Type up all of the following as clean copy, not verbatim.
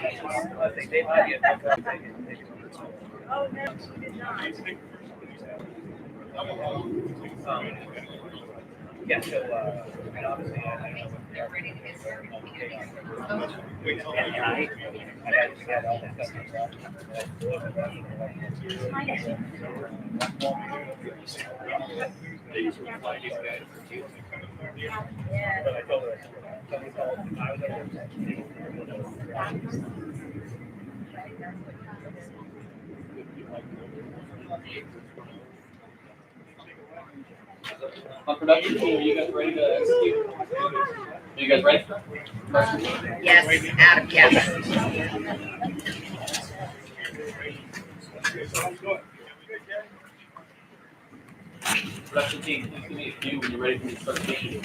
I think they might be yeah, so, and obviously, I don't know what they're ready to get started. And I had all that but I told her, somebody called, I was On production team, are you guys ready to execute? Are you guys ready? Yes, Adam, yes. Production team, please give me a cue when you're ready for me to start speaking.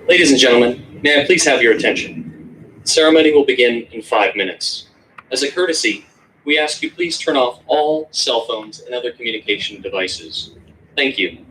Ladies and gentlemen, may I please have your attention? The ceremony will begin in 5 minutes. As a courtesy, we ask you please turn off all cell phones and other communication devices. Thank you.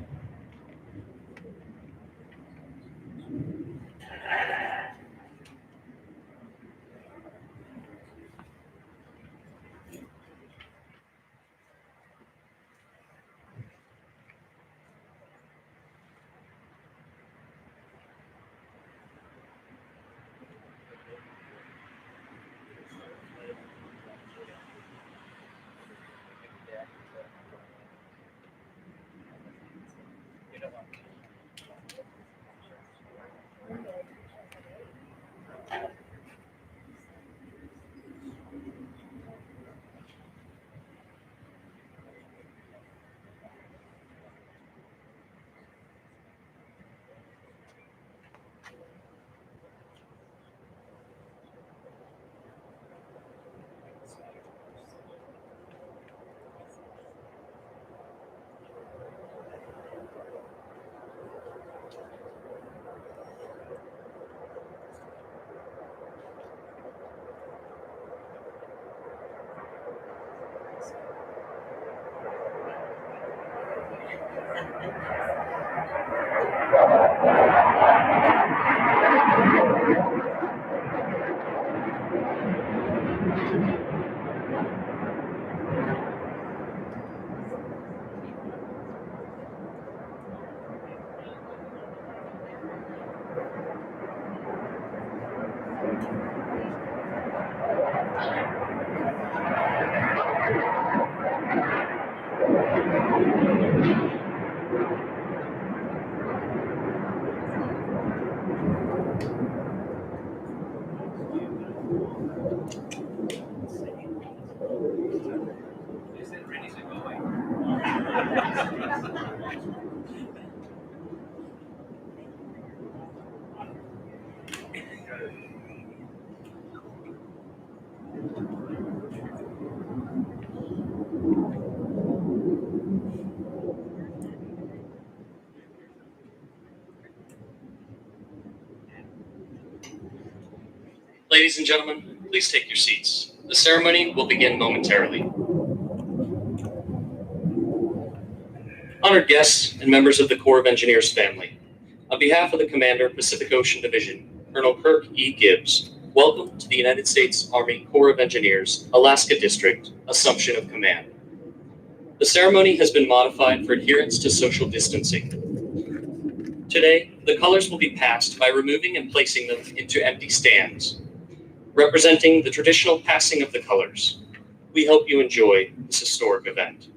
Ladies and gentlemen, please take your seats. The ceremony will begin momentarily. Honored guests and members of the Corps of Engineers family, on behalf of the Commander, Pacific Ocean Division, Colonel Kirk E. Gibbs, welcome to the United States Army Corps of Engineers, Alaska District, Assumption of Command. The ceremony has been modified for adherence to social distancing. Today, the colors will be passed by removing and placing them into empty stands, representing the traditional passing of the colors. We hope you enjoy this historic event.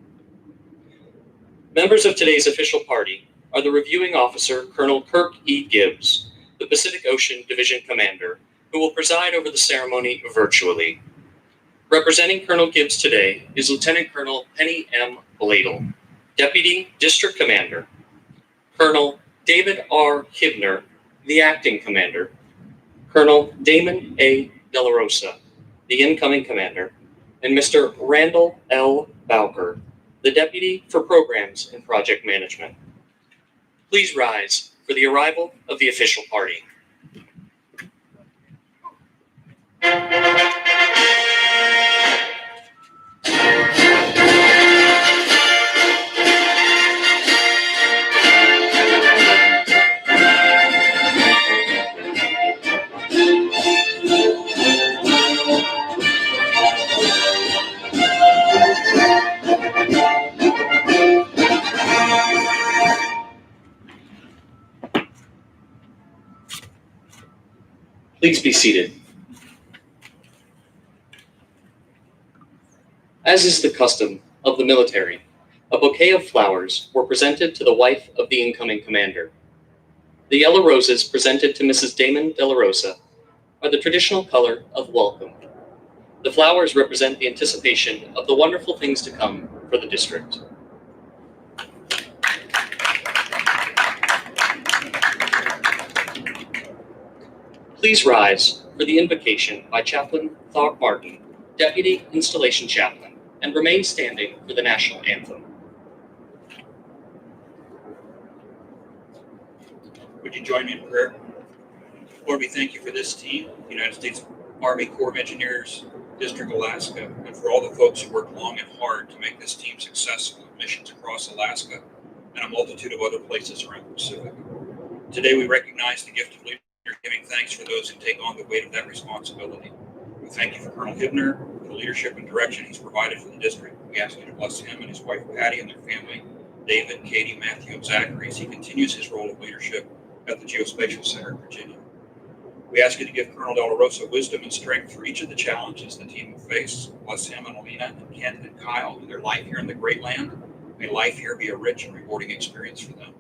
Members of today's official party are the reviewing officer, Colonel Kirk E. Gibbs, the Pacific Ocean Division Commander, who will preside over the ceremony virtually. Representing Colonel Gibbs today is Lieutenant Colonel Penny M. Bladel, Deputy District Commander, Colonel David R. Hibner, the Acting Commander, Colonel Damon A. Delarosa, the Incoming Commander, and Mr. Randall L. Bowker, the Deputy for Programs and Project Management. Please rise for the arrival of the official party. Please be seated. As is the custom of the military, a bouquet of flowers were presented to the wife of the incoming commander. The yellow roses presented to Mrs. Damon Delarosa are the traditional color of welcome. The flowers represent the anticipation of the wonderful things to come for the district. Please rise for the invocation by Chaplain Throckmorton, Deputy Installation Chaplain, and remain standing for the national anthem. Would you join me in prayer? Lord, we thank you for this team, the United States Army Corps of Engineers, District Alaska, and for all the folks who worked long and hard to make this team successful in missions across Alaska and a multitude of other places around the Pacific. Today we recognize the gift of leadership, giving thanks for those who take on the weight of that responsibility. We thank you for Colonel Hibner, for the leadership and direction he's provided for the district. We ask you to bless him and his wife Patty and their family, David, Katie, Matthew, and Zachary, as he continues his role of leadership at the Geospatial Center in Virginia. We ask you to give Colonel Delarosa wisdom and strength for each of the challenges the team will face. Bless him and Alina and Kent and Kyle in their life here in the Great Land. May life here be a rich and rewarding experience for them.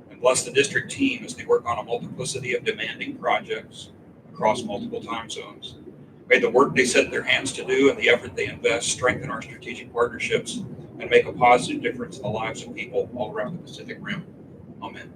And bless the district team as they work on a multiplicity of demanding projects across multiple time zones. May the work they set their hands to do and the effort they invest strengthen our strategic partnerships and make a positive difference in the lives of people all around the Pacific Rim. Amen.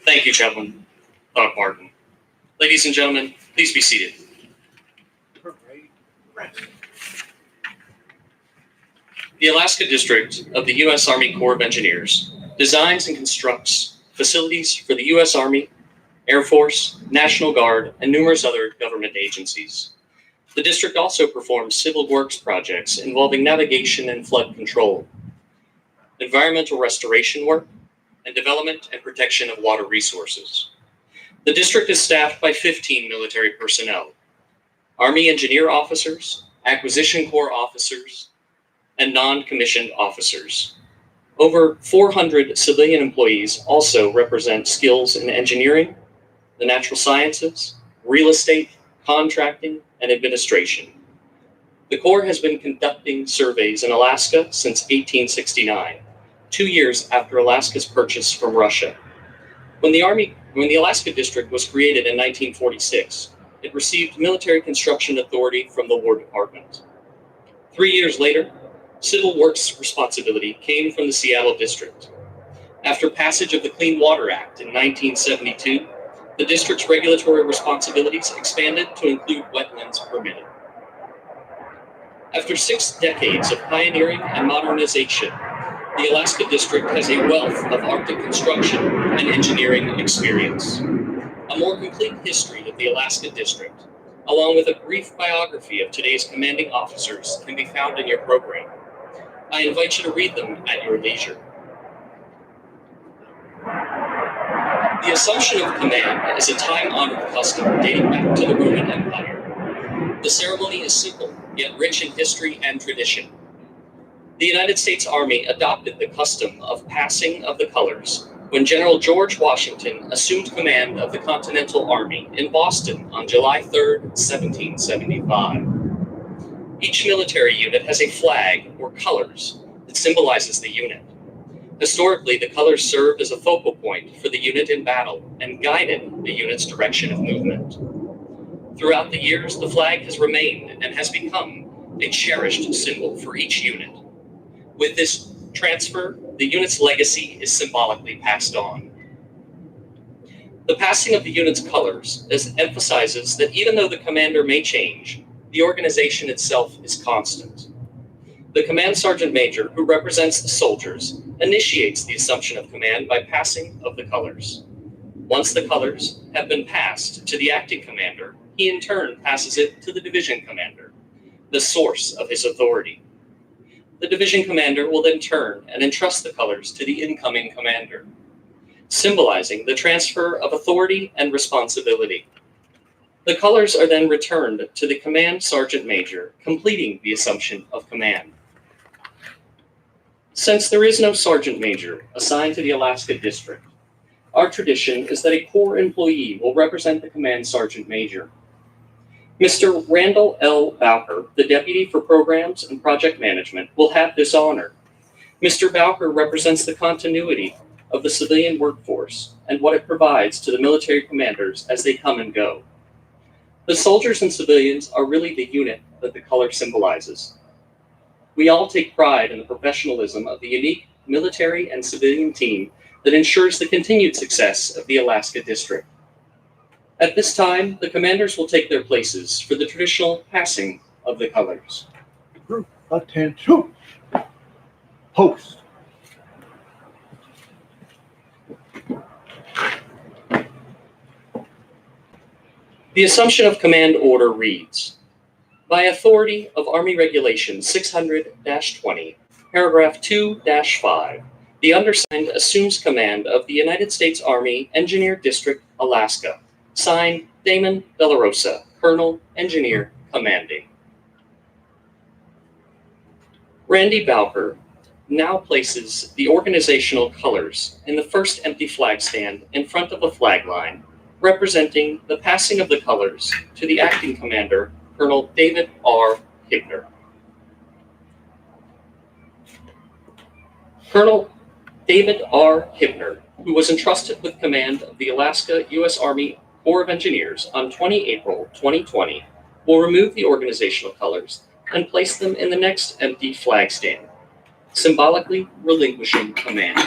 Thank you, Chaplain Throckmorton. Ladies and gentlemen, please be seated. The Alaska District of the U.S. Army Corps of Engineers designs and constructs facilities for the U.S. Army, Air Force, National Guard, and numerous other government agencies. The district also performs civil works projects involving navigation and flood control, environmental restoration work, and development and protection of water resources. The district is staffed by 15 military personnel, Army engineer officers, acquisition corps officers, and non-commissioned officers. Over 400 civilian employees also represent skills in engineering, the natural sciences, real estate, contracting, and administration. The Corps has been conducting surveys in Alaska since 1869, 2 years after Alaska's purchase from Russia. When the Alaska District was created in 1946, it received military construction authority from the War Department. 3 years later, civil works responsibility came from the Seattle District. After passage of the Clean Water Act in 1972, the district's regulatory responsibilities expanded to include wetlands permitting. After 6 decades of pioneering and modernization, the Alaska District has a wealth of Arctic construction and engineering experience. A more complete history of the Alaska District, along with a brief biography of today's commanding officers, can be found in your program. I invite you to read them at your leisure. The assumption of command is a time-honored custom dating back to the Roman Empire. The ceremony is simple, yet rich in history and tradition. The United States Army adopted the custom of passing of the colors when General George Washington assumed command of the Continental Army in Boston on July 3, 1775. Each military unit has a flag, or colors, that symbolizes the unit. Historically, the colors served as a focal point for the unit in battle and guided the unit's direction of movement. Throughout the years, the flag has remained and has become a cherished symbol for each unit. With this transfer, the unit's legacy is symbolically passed on. The passing of the unit's colors emphasizes that even though the commander may change, the organization itself is constant. The command sergeant major, who represents the soldiers, initiates the assumption of command by passing of the colors. Once the colors have been passed to the acting commander, he in turn passes it to the division commander, the source of his authority. The division commander will then turn and entrust the colors to the incoming commander, symbolizing the transfer of authority and responsibility. The colors are then returned to the command sergeant major, completing the assumption of command. Since there is no sergeant major assigned to the Alaska District, our tradition is that a Corps employee will represent the command sergeant major. Mr. Randall L. Bowker, the Deputy for Programs and Project Management, will have this honor. Mr. Bowker represents the continuity of the civilian workforce and what it provides to the military commanders as they come and go. The soldiers and civilians are really the unit that the color symbolizes. We all take pride in the professionalism of the unique military and civilian team that ensures the continued success of the Alaska District. At this time, the commanders will take their places for the traditional passing of the colors. Group attention. Post. The assumption of command order reads, by authority of Army Regulation 600-20, paragraph 2-5, the undersigned assumes command of the United States Army Engineer District, Alaska. Signed, Damon Delarosa, Colonel, Engineer, Commanding. Randy Bowker now places the organizational colors in the first empty flag stand in front of a flag line, representing the passing of the colors to the acting commander, Colonel David R. Hibner. Colonel David R. Hibner, who was entrusted with command of the Alaska U.S. Army Corps of Engineers on 20 April 2020, will remove the organizational colors and place them in the next empty flag stand, symbolically relinquishing command.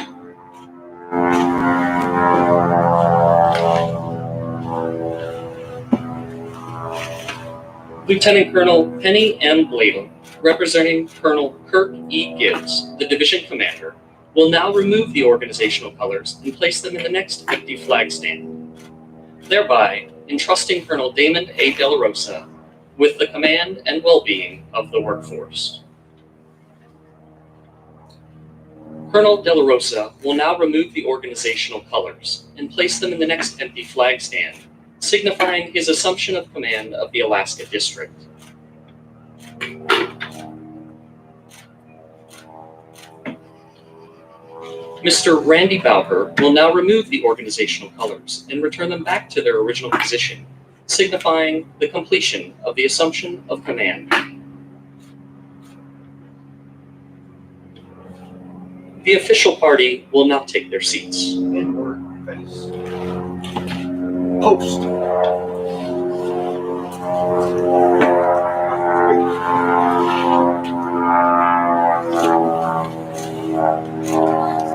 Lieutenant Colonel Penny M. Bladel, representing Colonel Kirk E. Gibbs, the division commander, will now remove the organizational colors and place them in the next empty flag stand, thereby entrusting Colonel Damon A. Delarosa with the command and well-being of the workforce. Colonel Delarosa will now remove the organizational colors and place them in the next empty flag stand, signifying his assumption of command of the Alaska District. Mr. Randy Bowker will now remove the organizational colors and return them back to their original position, signifying the completion of the assumption of command. The official party will now take their seats. Inward face. Post.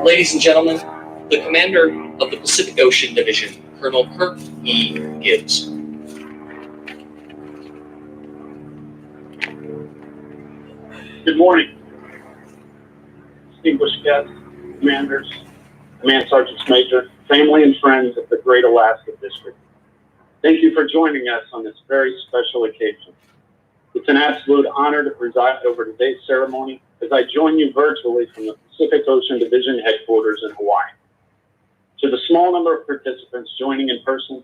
Ladies and gentlemen, the commander of the Pacific Ocean Division, Colonel Kirk E. Gibbs. Good morning, distinguished guests, commanders, command sergeants major, family and friends of the Great Alaska District. Thank you for joining us on this very special occasion. It's an absolute honor to preside over today's ceremony as I join you virtually from the Pacific Ocean Division headquarters in Hawaii. To the small number of participants joining in person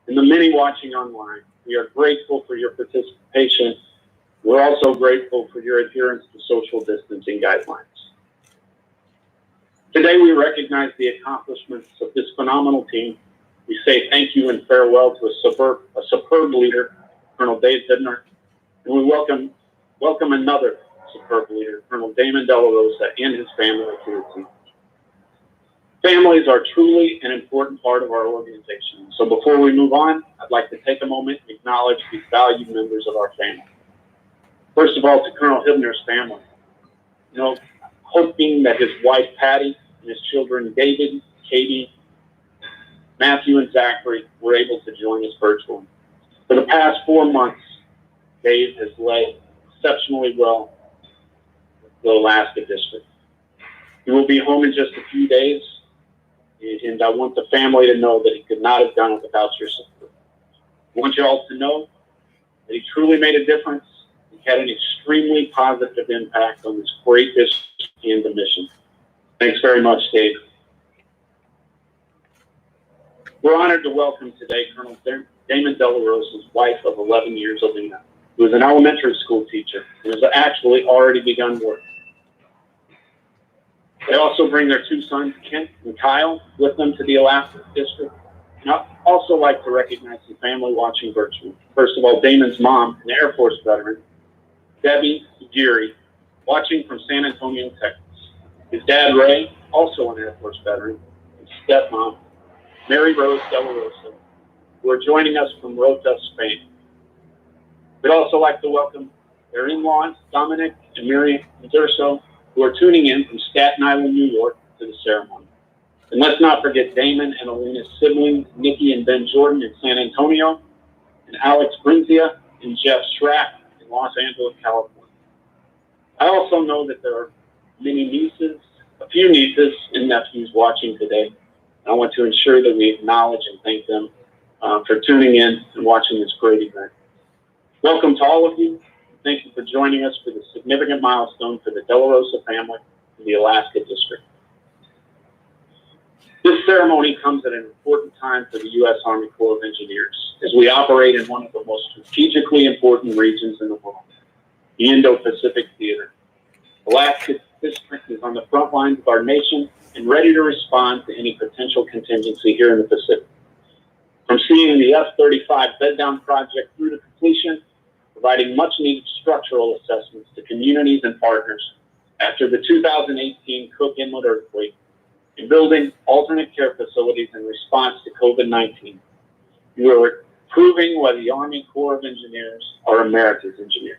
and the many watching online, we are grateful for your participation We're also grateful for your adherence to social distancing guidelines. Today, we recognize the accomplishments of this phenomenal team. We say thank you and farewell to a superb leader, Colonel Dave Hibner, and we welcome another superb leader, Colonel Damon Delarosa, and his family to the team. Families are truly an important part of our organization. So before we move on, I'd like to take a moment and acknowledge these valued members of our family. First of all, to Colonel Hibner's family. Hoping that his wife Patty and his children David, Katie, Matthew, and Zachary were able to join us virtually. For the past 4 months, Dave has led exceptionally well the Alaska District. He will be home in just a few days, and I want the family to know that he could not have done it without your support. I want you all to know that he truly made a difference. He had an extremely positive impact on this great district and the mission. Thanks very much, Dave. We're honored to welcome today Colonel Damon Delarosa's wife of 11 years, Alina, who is an elementary school teacher and has actually already begun work. They also bring their 2 sons, Kent and Kyle, with them to the Alaska District. And I'd also like to recognize the family watching virtually. First of all, Damon's mom, an Air Force veteran, Debbie Geary, watching from San Antonio, Texas. His dad, Ray, also an Air Force veteran, and stepmom, Mary Rose Delarosa, who are joining us from Rota, Spain. We'd also like to welcome their in-laws, Dominic and Mary Durso, who are tuning in from Staten Island, New York, to the ceremony. And let's not forget Damon and Alina's siblings, Nikki and Ben Jordan in San Antonio, and Alex Brinzia and Jeff Schrack in Los Angeles, California. I also know that there are a few nieces and nephews watching today. I want to ensure that we acknowledge and thank them for tuning in and watching this great event. Welcome to all of you. Thank you for joining us for the significant milestone for the Delarosa family in the Alaska District. This ceremony comes at an important time for the U.S. Army Corps of Engineers, as we operate in one of the most strategically important regions in the world, the Indo-Pacific theater. Alaska District is on the front lines of our nation and ready to respond to any potential contingency here in the Pacific. From seeing the F-35 bed-down project through to completion, providing much-needed structural assessments to communities and partners after the 2018 Cook Inlet earthquake, and building alternate care facilities in response to COVID-19. You are proving why the Army Corps of Engineers are America's engineers.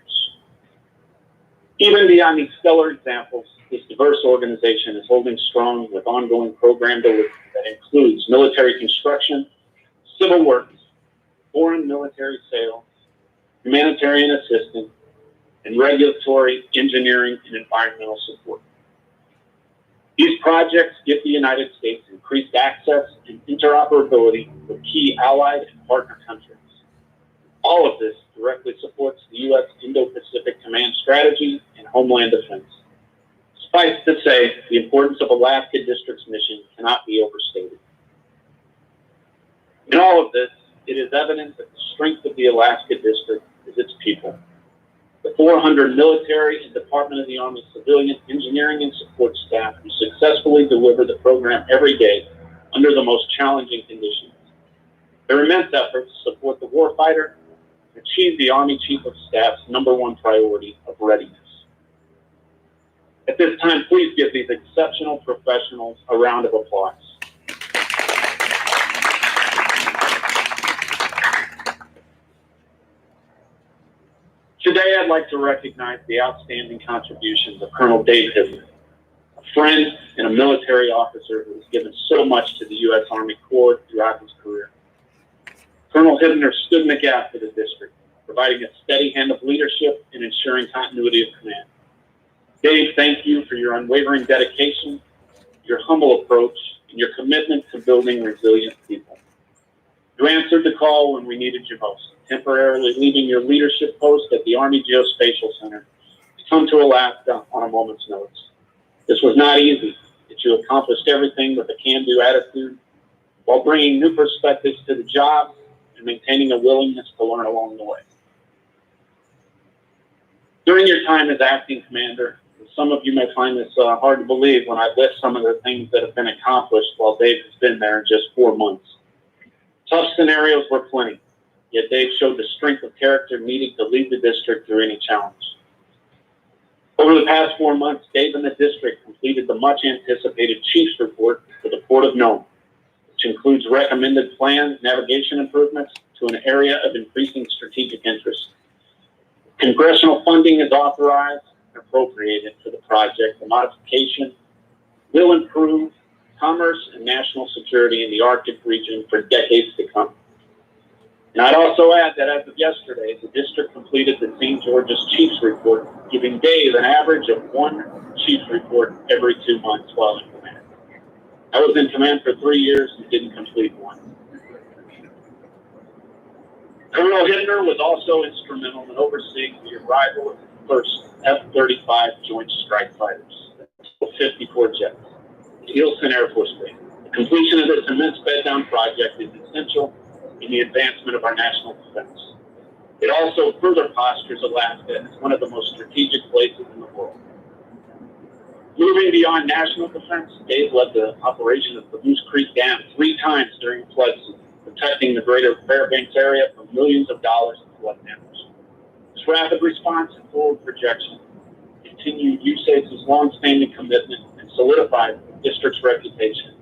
Even beyond these stellar examples, this diverse organization is holding strong with ongoing program delivery that includes military construction, civil works, foreign military sales, humanitarian assistance, and regulatory, engineering, and environmental support. These projects give the United States increased access and interoperability with key allied and partner countries. All of this directly supports the U.S. Indo-Pacific Command strategy and homeland defense. Suffice to say, the importance of Alaska District's mission cannot be overstated. In all of this, it is evident that the strength of the Alaska District is its people. The 400 military and Department of the Army civilian engineering and support staff who successfully deliver the program every day under the most challenging conditions. Their immense efforts support the warfighter and achieve the Army Chief of Staff's #1 priority of readiness. At this time, please give these exceptional professionals a round of applause. Today, I'd like to recognize the outstanding contributions of Colonel Dave Hibner, a friend and a military officer who has given so much to the U.S. Army Corps throughout his career. Colonel Hibner stood in the gap for the district, providing a steady hand of leadership and ensuring continuity of command. Dave, thank you for your unwavering dedication, your humble approach, and your commitment to building resilient people. You answered the call when we needed you most, temporarily leaving your leadership post at the Army Geospatial Center to come to Alaska on a moment's notice. This was not easy, but you accomplished everything with a can-do attitude while bringing new perspectives to the job and maintaining a willingness to learn along the way. During your time as acting commander, some of you may find this hard to believe when I list some of the things that have been accomplished while Dave has been there in just 4 months. Tough scenarios were plenty, yet Dave showed the strength of character needed to lead the district through any challenge. Over the past 4 months, Dave and the district completed the much anticipated Chiefs Report for the Port of Nome, which includes recommended plans, navigation improvements to an area of increasing strategic interest. Congressional funding is authorized and appropriated for the project. The modification will improve commerce and national security in the Arctic region for decades to come. And I'd also add that as of yesterday, the district completed the St. George's Chiefs Report, giving Dave an average of 1 Chiefs Report every 2 months while in command. I was in command for 3 years and didn't complete one. Colonel Hittner was also instrumental in overseeing the arrival of the first F-35 Joint Strike Fighters, 54 jets, at Eielson Air Force Base. The completion of this immense bed-down project is essential in the advancement of our national defense. It also further postures Alaska as one of the most strategic places in the world. Moving beyond national defense, Dave led the operation of the Moose Creek Dam 3 times during flood season, protecting the greater Fairbanks area from millions of dollars in flood damage. This rapid response and forward projection continued USACE's long-standing commitment and solidified the district's reputation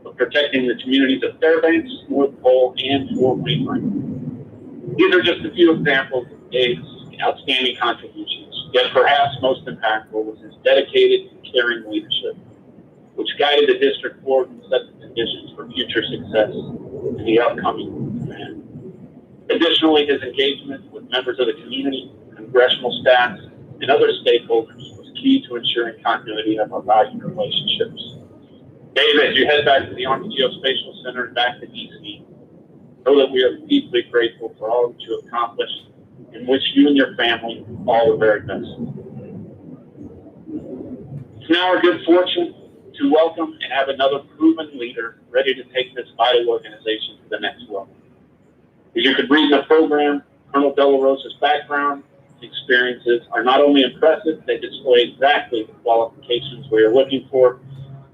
of protecting the communities of Fairbanks, North Pole, and Fort Wainwright. These are just a few examples of Dave's outstanding contributions, yet perhaps most impactful was his dedicated and caring leadership, which guided the district forward and set the conditions for future success in the upcoming command. Additionally, his engagement with members of the community, congressional staffs, and other stakeholders was key to ensuring continuity of our valued relationships. Dave, as you head back to the Army Geospatial Center and back to DC, know that we are deeply grateful for all that you have accomplished and wish you and your family all the very best. It's now our good fortune to welcome and have another proven leader ready to take this vital organization to the next level. As you could read in the program, Colonel Delarosa's background and experiences are not only impressive, they display exactly the qualifications we are looking for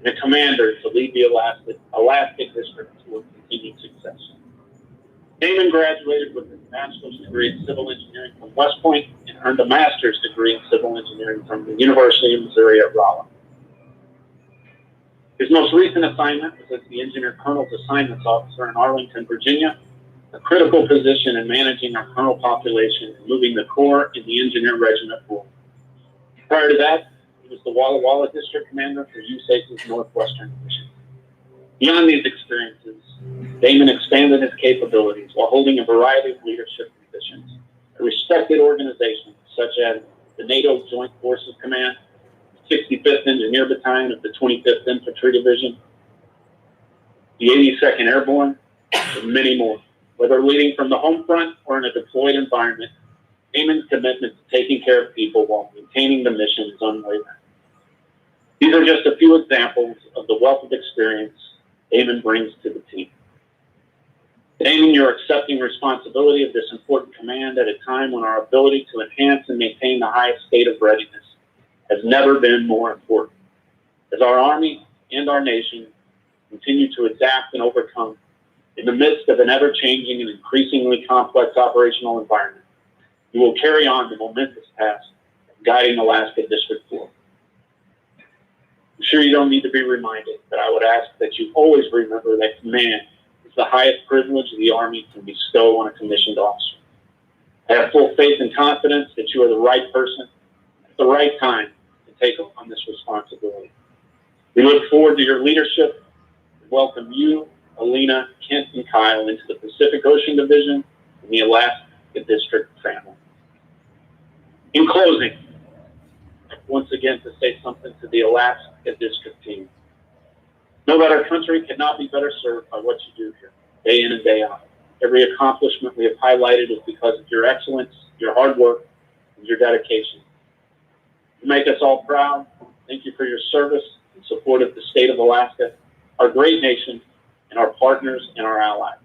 in a commander to lead the Alaska district toward continued success. Damon graduated with a bachelor's degree in civil engineering from West Point and earned a master's degree in civil engineering from the University of Missouri at Rolla. His most recent assignment was as the Engineer Colonel's Assignments Officer in Arlington, Virginia, a critical position in managing our colonel population and moving the Corps and the Engineer Regiment forward. Prior to that, he was the Walla Walla District Commander for USACE's Northwestern Division. Beyond these experiences, Damon expanded his capabilities while holding a variety of leadership positions at respected organizations such as the NATO Joint Forces Command, 65th Engineer Battalion of the 25th Infantry Division, the 82nd Airborne, and many more. Whether leading from the home front or in a deployed environment, Damon's commitment to taking care of people while maintaining the mission is unwavering. These are just a few examples of the wealth of experience Damon brings to the team. Damon, you're accepting responsibility of this important command at a time when our ability to enhance and maintain the highest state of readiness has never been more important. As our Army and our nation continue to adapt and overcome in the midst of an ever-changing and increasingly complex operational environment, you will carry on the momentous task of guiding Alaska District 4. I'm sure you don't need to be reminded, but I would ask that you always remember that command is the highest privilege the Army can bestow on a commissioned officer. I have full faith and confidence that you are the right person at the right time to take on this responsibility. We look forward to your leadership and welcome you, Alina, Kent, and Kyle into the Pacific Ocean Division and the Alaska District family. In closing, once again to say something to the Alaska District team. Know that our country cannot be better served by what you do here, day in and day out. Every accomplishment we have highlighted is because of your excellence, your hard work, and your dedication. You make us all proud. Thank you for your service and support of the state of Alaska, our great nation, and our partners and our allies.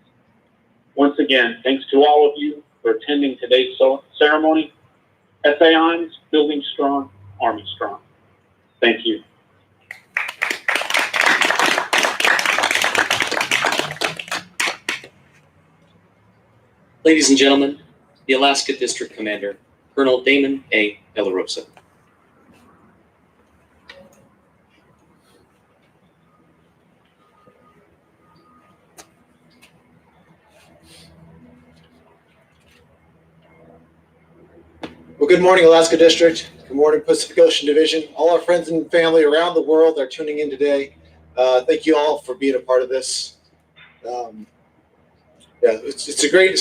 Once again, thanks to all of you for attending today's ceremony. SAONs, building strong, Army strong. Thank you. Ladies and gentlemen, the Alaska District Commander, Colonel Damon A. Delarosa. Well, good morning, Alaska District. Good morning, Pacific Ocean Division. All our friends and family around the world are tuning in today. Thank you all for being a part of this. It's a great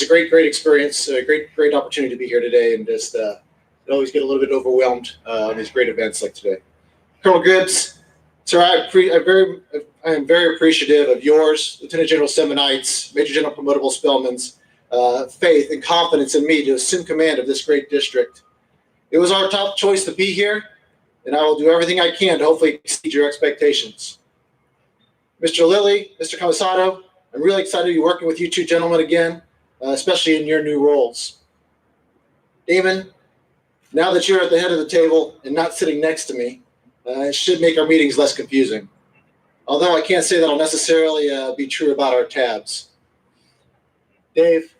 experience, a great opportunity to be here today, and just always get a little bit overwhelmed on these great events like today. Colonel Gibbs, sir, I am very appreciative of yours, Lieutenant General Semonites, Major General Promotable Spellman's faith and confidence in me to assume command of this great district. It was our top choice to be here, and I will do everything I can to hopefully exceed your expectations. Mr. Lilly, Mr. Cavasato, I'm really excited to be working with you two gentlemen again, especially in your new roles. Damon, now that you're at the head of the table and not sitting next to me, it should make our meetings less confusing. Although I can't say that'll necessarily be true about our tabs. Dave,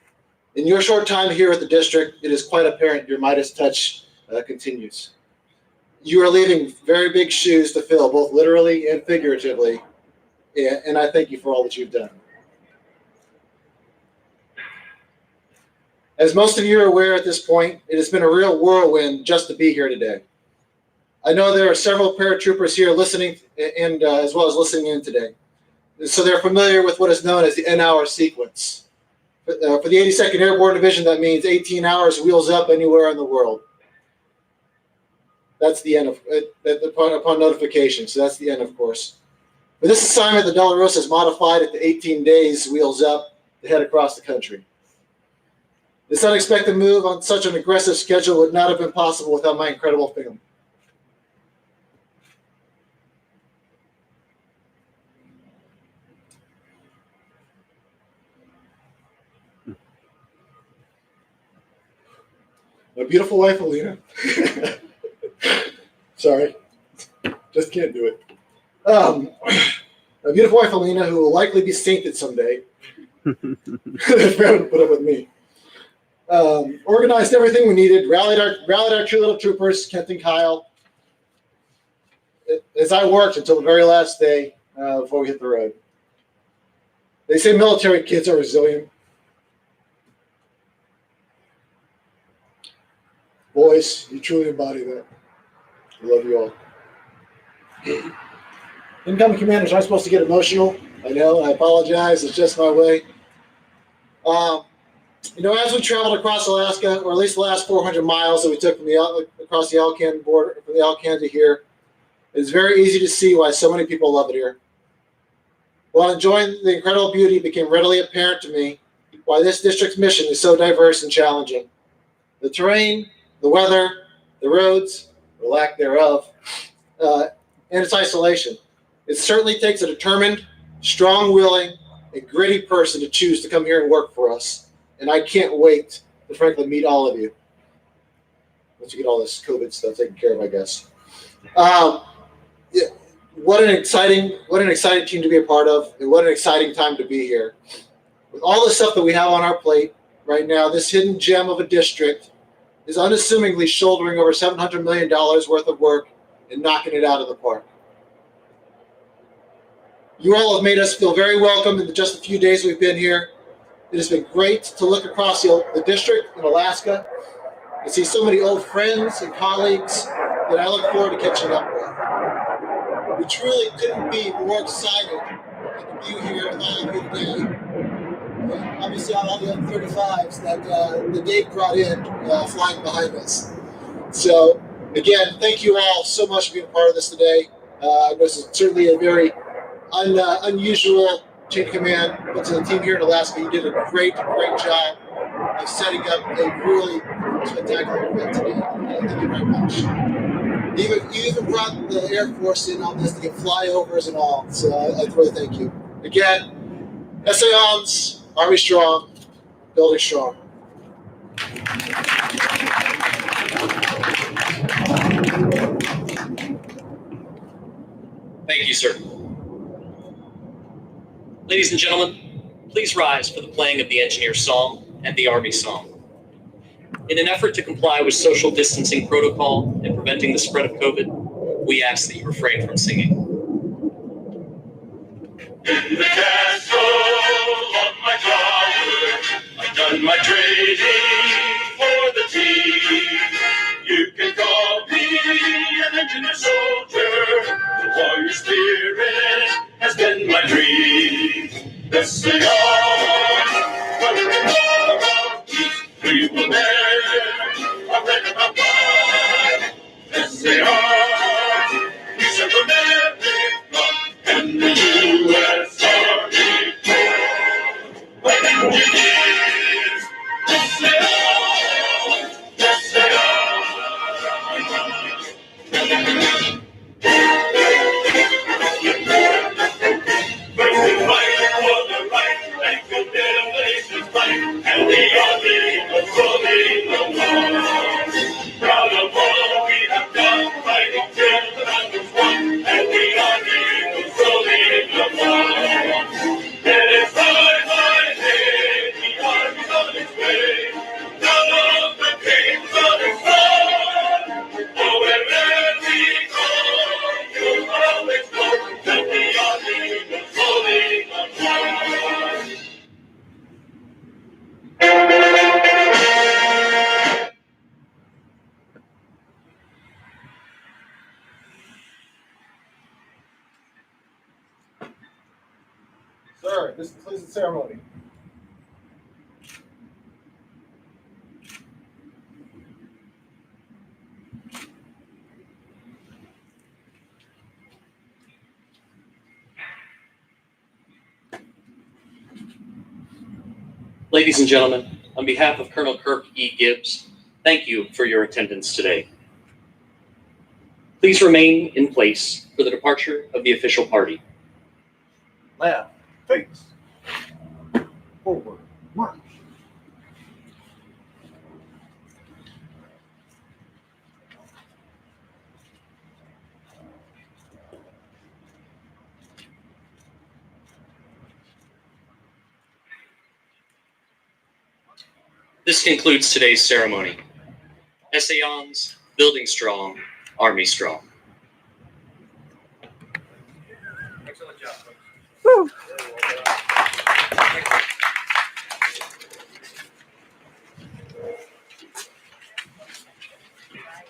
in your short time here at the district, it is quite apparent your Midas touch continues. You are leaving very big shoes to fill, both literally and figuratively, and I thank you for all that you've done. As most of you are aware at this point, it has been a real whirlwind just to be here today. I know there are several paratroopers here listening and as well as listening in today. So they're familiar with what is known as the N-hour sequence. For the 82nd Airborne Division, that means 18 hours wheels up anywhere in the world. That's the end of upon notification. So that's the end, of course. For this assignment, the Delarosa is modified at the 18 days wheels up to head across the country. This unexpected move on such an aggressive schedule would not have been possible without my incredible family. My beautiful wife, Alina. Sorry, just can't do it. My beautiful wife, Alina, who will likely be sainted someday. Put up with me. Organized everything we needed, rallied our two little troopers, Kent and Kyle, as I worked until the very last day before we hit the road. They say military kids are resilient. Boys, you truly embody that. I love you all. Incoming commanders aren't supposed to get emotional. I know, I apologize, it's just my way. As we traveled across Alaska, or at least the last 400 miles that we took across the Alcan border, from the Alcan to here, it's very easy to see why so many people love it here. While enjoying the incredible beauty, it became readily apparent to me why this district's mission is so diverse and challenging. The terrain, the weather, the roads, or lack thereof, and its isolation. It certainly takes a determined, strong-willing, and gritty person to choose to come here and work for us. And I can't wait to frankly meet all of you. Once you get all this COVID stuff taken care of, I guess. What an exciting team to be a part of, and what an exciting time to be here. With all the stuff that we have on our plate right now, this hidden gem of a district is unassumingly shouldering over $700 million worth of work and knocking it out of the park. You all have made us feel very welcome in the just a few days we've been here. It has been great to look across the district in Alaska and see so many old friends and colleagues that I look forward to catching up with. We truly couldn't be more excited to be here with all of you today. Obviously, all the other 35s that Dave brought in flying behind us. So, again, thank you all so much for being a part of this today. This is certainly a very unusual chain of command, but to the team here in Alaska, you did a great job of setting up a really spectacular event today. Thank you very much. You even brought the Air Force in on this to get flyovers and all, so I really thank you. Again, SAONs, Army strong, building strong. Thank you, sir. Ladies and gentlemen, please rise for the playing of the Engineer Song and the Army Song. In an effort to comply with social distancing protocol and preventing the spread of COVID, we ask that you refrain from singing. In the castle of my tower, I've done my training for the team. You can call me an engineer soldier. The warrior spirit has been my dream. This they are, whether in war or peace, we will never abandon our pride. This they are, we serve America and the U.S. Army Corps. We're engineers. This they are, this they are. Fighting for the right and good nation's fight, and the army patrolling the war. Proud of all we have done, fighting till the battle's won, and the army patrolling the war. It is time I say, the army's on its way. Now the king's on its throne. Oh, wherever we go, you'll always know that the army patrolling the war. Sir, this concludes the ceremony. Ladies and gentlemen, on behalf of Colonel Kirk E. Gibbs, thank you for your attendance today. Please remain in place for the departure of the official party. Left, face, forward, march. This concludes today's ceremony. Essayons, building strong, Army strong. Excellent job, folks.